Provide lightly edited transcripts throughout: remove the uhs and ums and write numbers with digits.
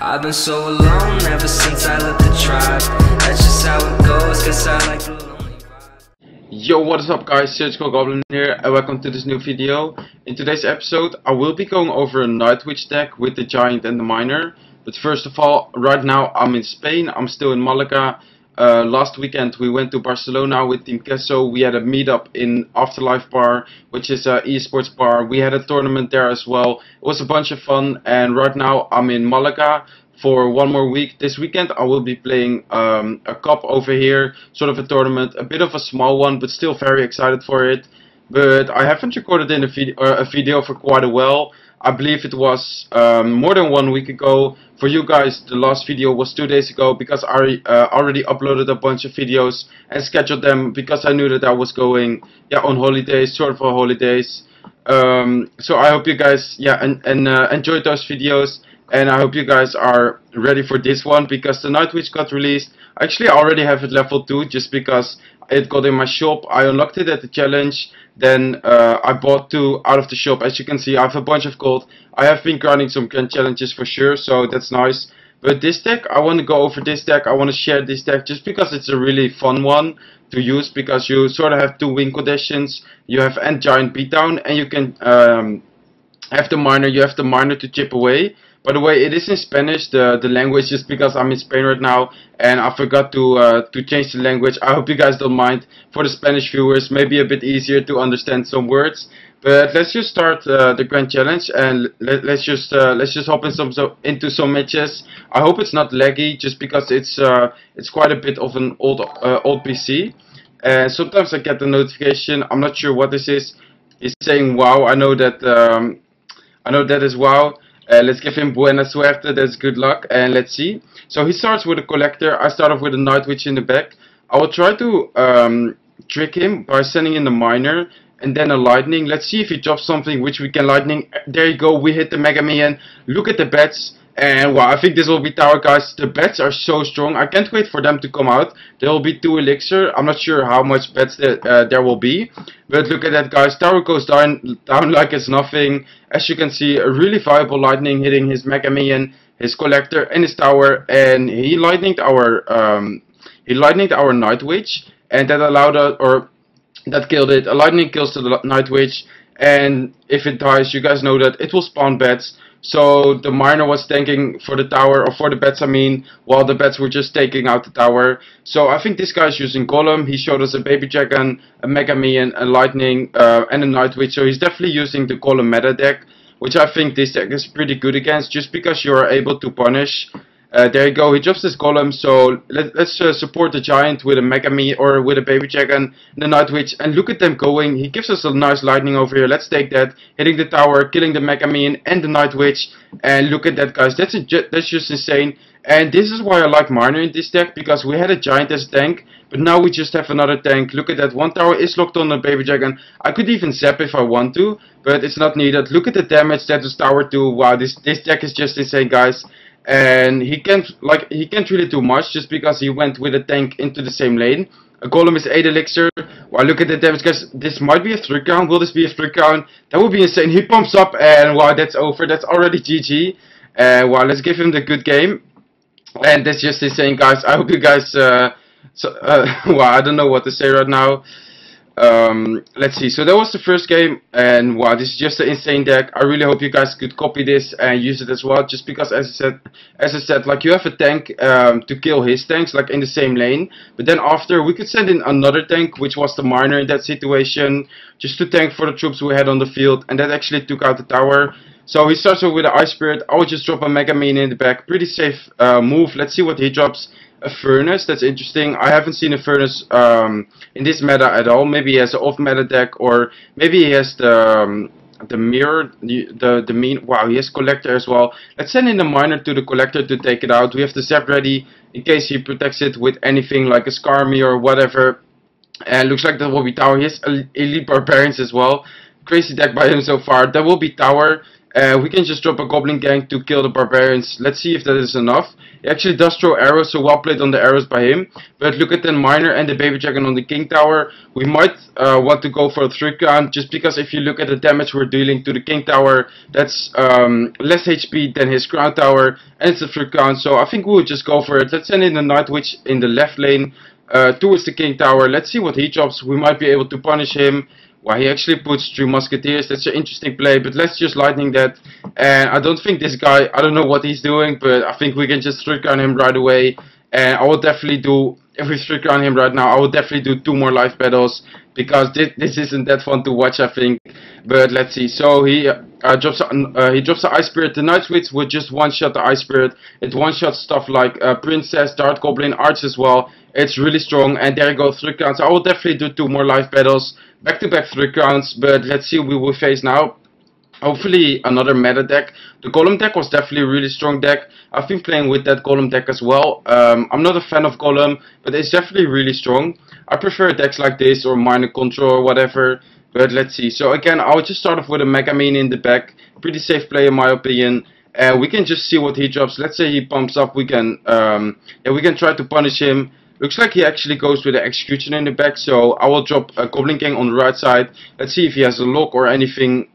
I've been so alone ever since I left the tribe. That's just how it goes, cause I like the lonely vibe. Yo, what is up guys, SurgicalGoblin here and welcome to this new video. In today's episode I will be going over a Night Witch deck with the Giant and the Miner. But first of all, right now I'm in Spain, I'm still in Malaga. Last weekend we went to Barcelona with Team Queso. We had a meetup in Afterlife Bar, which is an esports bar. We had a tournament there as well. It was a bunch of fun, and right now I'm in Malaga for one more week. This weekend I will be playing a cup over here, sort of a tournament, a bit of a small one, but still very excited for it. But I haven't recorded in a video for quite a while. I believe it was more than 1 week ago. For you guys, the last video was 2 days ago because I already uploaded a bunch of videos and scheduled them because I knew that I was going on holidays, sort of holidays. So I hope you guys enjoyed those videos, and I hope you guys are ready for this one because the Night Witch got released. Actually, I already have it level 2 just because it got in my shop. I unlocked it at the challenge. Then I bought 2 out of the shop. As you can see, I have a bunch of gold. I have been grinding some grand challenges for sure, so that's nice. But this deck, I want to go over this deck. I want to share this deck just because it's a really fun one to use, because you sort of have 2 win conditions. You have End Giant Beatdown, and you can have the Miner. You have the Miner to chip away. By the way, it is in Spanish, the language, just because I'm in Spain right now and I forgot to change the language. I hope you guys don't mind. For the Spanish viewers, maybe a bit easier to understand some words. But let's just start the grand challenge, and let's just hop into some matches. I hope it's not laggy, just because it's quite a bit of an old PC. And sometimes I get the notification. I'm not sure what this is. It's saying wow. I know that is wow. Let's give him buena suerte, that's good luck, and let's see. So he starts with a collector. I start off with a Night Witch in the back. I will try to trick him by sending in the Miner and then a lightning. Let's see if he drops something which we can lightning. There you go, we hit the Mega Million. Look at the bets. And wow, I think this will be tower, guys. The bets are so strong. I can't wait for them to come out. There will be 2 elixir. I'm not sure how much bets there will be. But look at that, guys. Tower goes down like it's nothing. As you can see, a really viable lightning hitting his Mega Million, his collector, and his tower. And he lightninged our Night Witch, and that allowed us, or that killed it. A lightning kills the Night Witch, and if it dies, you guys know that it will spawn bets. So the Miner was tanking for the tower, or for the bets I mean, while the bets were just taking out the tower. So I think this guy's using Golem. He showed us a Baby Dragon, a Mega Million, a Lightning, and a Night Witch. So he's definitely using the Golem meta deck, which I think this deck is pretty good against, just because you are able to punish. There you go, he drops his Golem, so let's support the Giant with a Mega Me or with a Baby Dragon and the Night Witch, and look at them going. He gives us a nice lightning over here. Let's take that, hitting the tower, killing the Mega Me and the Night Witch, and look at that, guys. That's just insane. And this is why I like Miner in this deck, because we had a Giant as a tank, but now we just have another tank. Look at that, 1 tower is locked on the Baby Dragon. I could even zap if I want to, but it's not needed. Look at the damage that is tower 2. Wow, this deck is just insane, guys. And he can't really do much just because he went with a tank into the same lane. A Golem is 8 elixir. Wow, look at the damage, guys. This might be a 3 count. Will this be a 3 count? That would be insane. He pumps up, and wow, that's over. That's already GG. Wow, let's give him the good game. And that's just insane, guys. I hope you guys wow, I don't know what to say right now. Let's see, so that was the first game, and wow, this is just an insane deck. I really hope you guys could copy this and use it as well, just because as I said, like, you have a tank to kill his tanks, like in the same lane, but then after we could send in another tank, which was the Miner in that situation, just to tank for the troops we had on the field, and that actually took out the tower. So he starts off with an Ice Spirit. I will just drop a Mega Million in the back. Pretty safe move. Let's see what he drops. A Furnace, that's interesting. I haven't seen a Furnace in this meta at all. Maybe he has an off meta deck, or maybe he has the mirror, the mean. Wow, he has Collector as well. Let's send in the Miner to the Collector to take it out. We have the Zap ready in case he protects it with anything like a Skarmy or whatever. And looks like that will be tower. He has Elite Barbarians as well. Crazy deck by him so far. That will be tower. We can just drop a Goblin Gang to kill the barbarians. Let's see if that is enough. He actually does throw arrows, so well played on the arrows by him. But look at the miner and the baby dragon on the king tower. We might want to go for a 3 crown, just because if you look at the damage we're dealing to the king tower, that's less HP than his crown tower, and it's a 3 crown. So I think we'll just go for it. Let's send in the Night Witch in the left lane towards the king tower. Let's see what he drops. We might be able to punish him. Well, he actually puts 3 musketeers. That's an interesting play, but let's just lightning that. And I don't think this guy, I don't know what he's doing, but I think we can just 3 crown him right away. And I will definitely do, if we 3 crown him right now, I will definitely do 2 more live battles, because this isn't that fun to watch, I think. But let's see. So he drops the Ice Spirit. The Night Witch would just one-shot the Ice Spirit. It one-shots stuff like Princess, Dart Goblin, Arch as well. It's really strong, and there you go, 3 crowns. I will definitely do 2 more live battles, back-to-back 3 crowns, but let's see what we will face now. Hopefully another meta deck. The Golem deck was definitely a really strong deck. I've been playing with that Golem deck as well. I'm not a fan of Golem, but it's definitely really strong. I prefer decks like this or Minor Control or whatever, but let's see. So again, I'll just start off with a Megamine in the back. Pretty safe play in my opinion. We can just see what he drops. Let's say he pumps up, we can try to punish him. Looks like he actually goes with the Executioner in the back, so I will drop a Goblin Gang on the right side. Let's see if he has a lock or anything.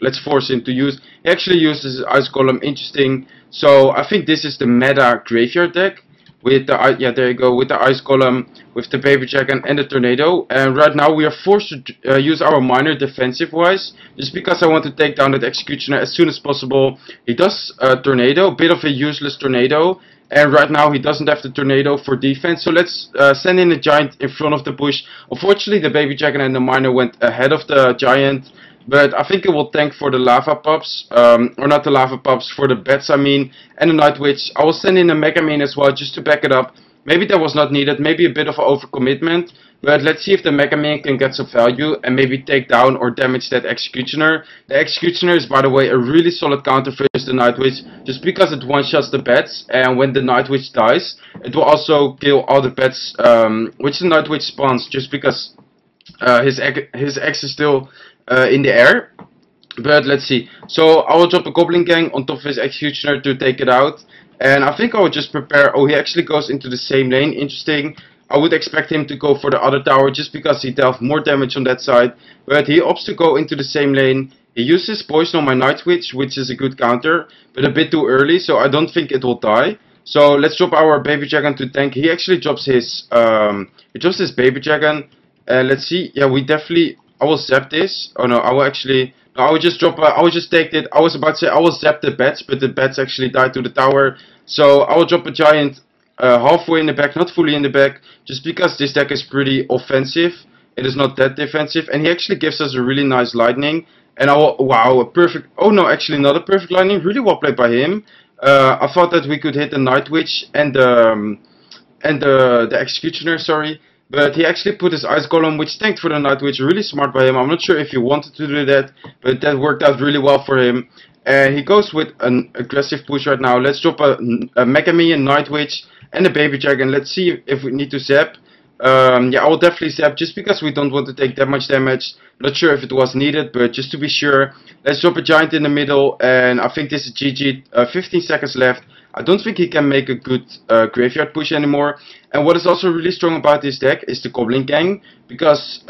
Let's force him to use. He actually uses Ice Golem, interesting. So I think this is the meta graveyard deck with the there you go, with the Ice Golem, with the Baby Dragon and the Tornado. And right now we are forced to use our miner defensive wise, just because I want to take down that Executioner as soon as possible. He does Tornado, bit of a useless Tornado. And right now he doesn't have the Tornado for defense, so let's send in a Giant in front of the bush. Unfortunately the Baby Dragon and the Miner went ahead of the Giant, but I think it will tank for the Lava Pups, or not the Lava Pups, for the Bats I mean, and the Night Witch. I will send in a Megamine as well, just to back it up. Maybe that was not needed, maybe a bit of an overcommitment, but let's see if the Megamine can get some value and maybe take down or damage that Executioner. The Executioner is, by the way, a really solid counter versus the Night Witch, just because it one-shots the bats, and when the Night Witch dies, it will also kill all the bats which the Night Witch spawns, just because his X is still in the air. But let's see. So I will drop a Goblin Gang on top of his Executioner to take it out. And I think I will just prepare. Oh, he actually goes into the same lane. Interesting. I would expect him to go for the other tower just because he dealt more damage on that side. But he opts to go into the same lane. He uses Poison on my Night Witch, which is a good counter, but a bit too early, so I don't think it will die. So let's drop our Baby Dragon to tank. He actually drops his Baby Dragon. Let's see. Yeah, we definitely. I will zap this. Oh no, I will actually. No, I will just drop. I will just take it. I was about to say I will zap the bats, but the bats actually died to the tower. So I will drop a Giant halfway in the back, not fully in the back, just because this deck is pretty offensive. It is not that defensive, and he actually gives us a really nice lightning. And I will, wow, a perfect. Oh no, actually not a perfect lightning. Really well played by him. I thought that we could hit the Night Witch and the Executioner, sorry. But he actually put his Ice Golem, which tanked for the Night Witch. Really smart by him. I'm not sure if he wanted to do that, but that worked out really well for him. And he goes with an aggressive push right now. Let's drop a Megamine, Night Witch, and a Baby Dragon. Let's see if we need to zap. Yeah, I will definitely zap just because we don't want to take that much damage. Not sure if it was needed, but just to be sure, let's drop a Giant in the middle. And I think this is GG. 15 seconds left. I don't think he can make a good graveyard push anymore. And what is also really strong about this deck is the Goblin Gang, because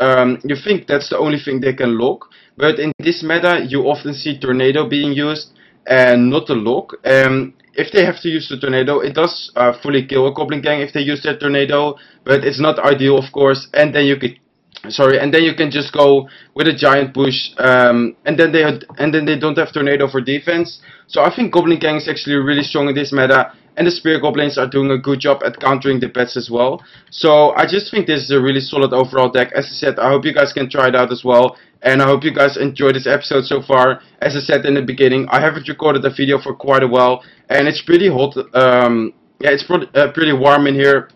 you think that's the only thing they can lock. But in this meta, you often see Tornado being used and not the lock. If they have to use the Tornado, it does fully kill a Goblin Gang if they use their Tornado, but it's not ideal, of course. And then you could, and then you can just go with a Giant push, and then they don't have Tornado for defense. So I think Goblin Gang is actually really strong in this meta, and the Spear Goblins are doing a good job at countering the pets as well. So I just think this is a really solid overall deck. As I said, I hope you guys can try it out as well. And I hope you guys enjoyed this episode so far. As I said in the beginning, I haven't recorded a video for quite a while. And it's pretty hot. Yeah, it's pretty warm in here.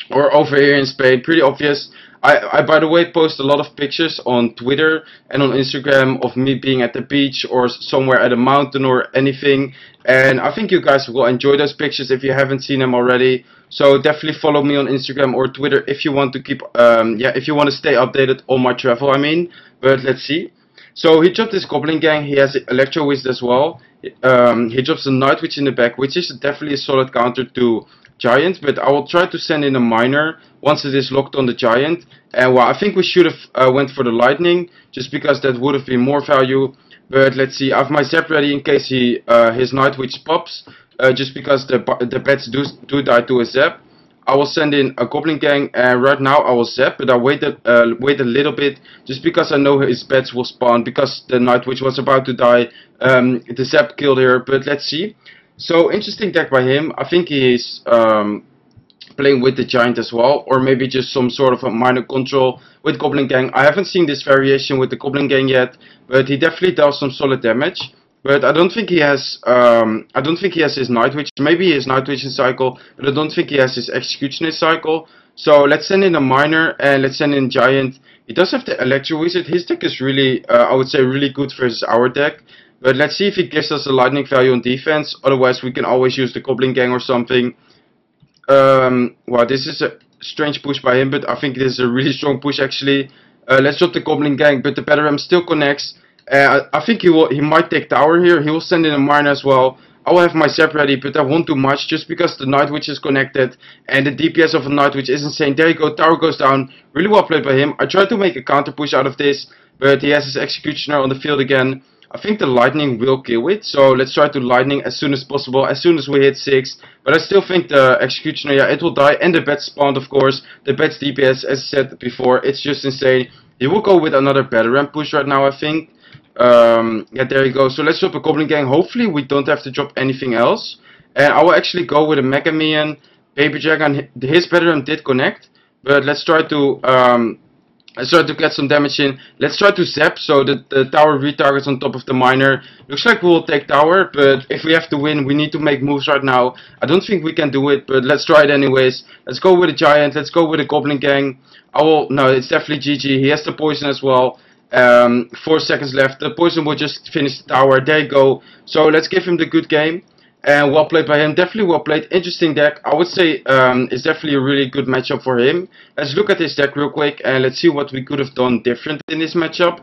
Or over here in Spain. Pretty obvious. I by the way, post a lot of pictures on Twitter and on Instagram of me being at the beach or somewhere at a mountain or anything. And I think you guys will enjoy those pictures if you haven't seen them already. So definitely follow me on Instagram or Twitter if you want to keep, if you want to stay updated on my travel, I mean. But let's see. So he dropped his Goblin Gang, he has Electro Wizard as well. He drops a Night Witch in the back, which is definitely a solid counter to Giant, but I will try to send in a Miner once it is locked on the Giant. And well, I think we should have went for the Lightning, just because that would have been more value. But let's see, I have my Zap ready in case his Night Witch pops, just because the bats do die to a Zap. I will send in a Goblin Gang, and right now I will Zap, but I waited a little bit, just because I know his bats will spawn, because the Night Witch was about to die. The Zap killed her, but let's see. So, interesting deck by him. I think he's playing with the Giant as well, or maybe just some sort of a minor control with Goblin Gang. I haven't seen this variation with the Goblin Gang yet, but he definitely does some solid damage. But I don't think he has. I don't think he has his Night Witch. Maybe his Night Witch in cycle, but I don't think he has his Executioner cycle. So let's send in a Miner and let's send in Giant. He does have the Electro Wizard. His deck is really, I would say, really good versus our deck. But let's see if he gives us a lightning value on defense. Otherwise, we can always use the Goblin Gang or something. Well, this is a strange push by him, but I think this is a really strong push actually. Let's drop the Goblin Gang, but the Battleram still connects. I think he might take tower here. He will send in a Miner as well. I will have my Zap ready, but I won't do much just because the Night Witch is connected and the DPS of a Night Witch is insane. There you go, tower goes down. Really well played by him. I tried to make a counter push out of this, but he has his Executioner on the field again. I think the Lightning will kill it, so let's try to Lightning as soon as possible, as soon as we hit 6. But I still think the Executioner, yeah, it will die, and the bats spawned, of course. The bats DPS, as I said before, it's just insane. He will go with another Battleram push right now, I think. Yeah, there you go. So let's drop a Goblin Gang. Hopefully we don't have to drop anything else. And I will actually go with a Mega Minion, Baby Dragon. His Battleram did connect, but let's try to get some damage in. Let's try to Zap so that the tower retargets on top of the Miner. Looks like we will take tower, but if we have to win, we need to make moves right now. I don't think we can do it, but let's try it anyways. Let's go with a Giant. Let's go with a Goblin Gang. No, it's definitely GG. He has the poison as well. 4 seconds left. The poison will just finish the tower. There you go. So let's give him the good game. And well played by him. Definitely well played. Interesting deck. I would say it's definitely a really good matchup for him. Let's look at his deck real quick and let's see what we could have done different in this matchup.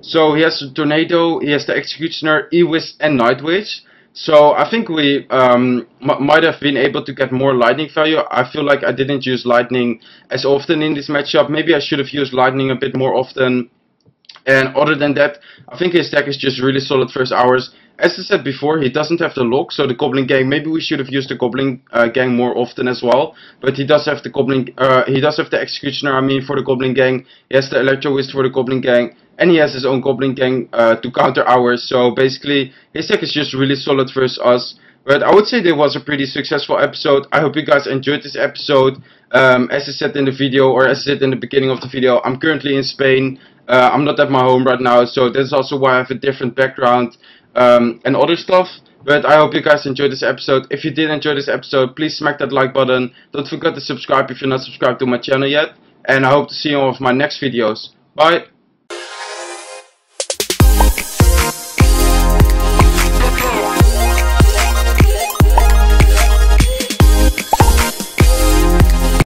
So he has a Tornado, he has the Executioner, E-Wiz and Night Witch. So I think we might have been able to get more lightning value. I feel like I didn't use lightning as often in this matchup. Maybe I should have used lightning a bit more often. And other than that, I think his deck is just really solid first hours. As I said before, he doesn't have the lock, so the Goblin Gang, maybe we should have used the Goblin Gang more often as well. But he does have the he does have the Executioner, I mean, for the Goblin Gang. He has the Electro Wizard for the Goblin Gang. And he has his own Goblin Gang to counter ours. So basically, his deck is just really solid versus us. But I would say there was a pretty successful episode. I hope you guys enjoyed this episode. As I said in the video, or as I said in the beginning of the video, I'm currently in Spain. I'm not at my home right now, so that's also why I have a different background and other stuff. But I hope you guys enjoyed this episode. If you did enjoy this episode, please smack that like button. Don't forget to subscribe if you're not subscribed to my channel yet. And I hope to see you on my next videos. Bye!